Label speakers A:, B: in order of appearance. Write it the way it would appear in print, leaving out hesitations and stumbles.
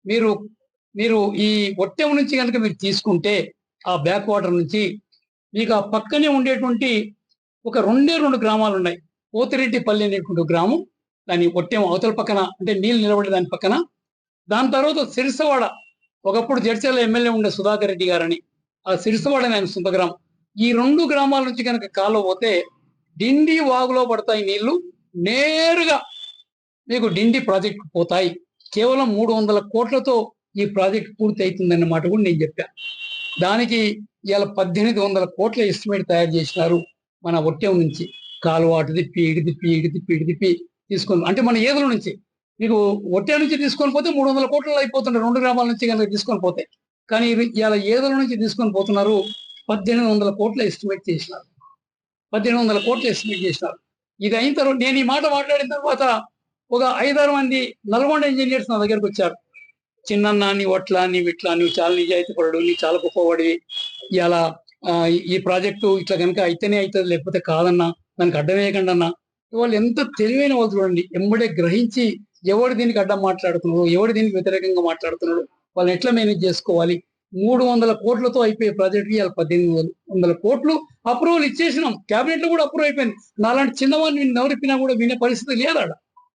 A: మీరు మీరు ఈ ఒట్టెం నుంచి గనుక మీరు తీసుకుంటే, ఆ బ్యాక్ వాటర్ నుంచి మీకు ఆ పక్కనే ఉండేటువంటి ఒక 2 గ్రామాలున్నాయి. పోతిరెడ్డిపల్లి అనేటువంటి గ్రామం. దాని ఒట్టెం అవతల పక్కన అంటే నీళ్ళు నిలబడే దాని పక్కన. దాని తర్వాత సిరిసవాడ. ఒకప్పుడు జడ్చర్ల ఎమ్మెల్యే ఉండే సుధాకర్ రెడ్డి గారని. ఆ సిరిసవాడ అని ఆయన సొంత గ్రామం. ఈ 2 గ్రామాల నుంచి గనక కాలువ పోతే డిండి వాగులో పడతాయి నీళ్లు. నేరుగా మీకు డిండి ప్రాజెక్ట్‌కి పోతాయి. కేవలం 300 కోట్లతో ఈ ప్రాజెక్ట్ పూర్తి అయితుందన్న మాట కూడా నేను చెప్పా. దానికి ఇయాల 1800 కోట్ల ఎస్టిమేట్ తయారు చేసినారు. మన ఒట్టెం నుంచి. కాలువ అటు తిప్పి, ఇటు తిప్పి, ఇటు తిప్పి, ఇటు తిప్పి తీసుకొని అంటే మన ఏదుల నుంచి. మీకు ఒట్టెం నుంచి తీసుకొని పోతే 300 కోట్లలో అయిపోతుంటాయి 2 గ్రామాల నుంచి గనుక తీసుకొని పోతే. కానీ ఇది ఇయాల ఏదుల నుంచి తీసుకొని పోతున్నారు 1800 కోట్ల ఎస్టిమేట్ చేసినారు. 1800 కోట్లు ఎస్టిమేట్ చేసినారు. ఇది అయిన తర్వాత నేను ఈ మాట మాట్లాడిన తర్వాత ఒక 5-6 మంది నల్గొండ ఇంజినీర్స్ నా దగ్గరకు వచ్చారు. చిన్నన్న నీ ఒట్లా నీ విట్లా నువ్వు చాలా నిజాయితీ పరుడు నీ చాలా గొప్పవాడివి ఇలా ఈ ప్రాజెక్టు ఇట్లా కనుక అయితేనే అవుతుంది లేకపోతే కాదన్నా దానికి అడ్డం వేయకండి అన్న వాళ్ళు ఎంత తెలివైన వాళ్ళు చూడండి ఎంబడే గ్రహించి ఎవడు దీనికి అడ్డం మాట్లాడుతున్నాడు ఎవడు దీనికి వ్యతిరేకంగా మాట్లాడుతున్నాడు వాళ్ళని ఎట్లా మేనేజ్ చేసుకోవాలి 300 కోట్లతో అయిపోయే ప్రాజెక్ట్ ఇవాళ 1800 కోట్లు అప్రూవల్ ఇచ్చేసినాం క్యాబినెట్ లో కూడా అప్రూవ్ అయిపోయింది నాలాంటి చిన్నవాడిని నవరిపినా కూడా వినే పరిస్థితి లేదు ఆడ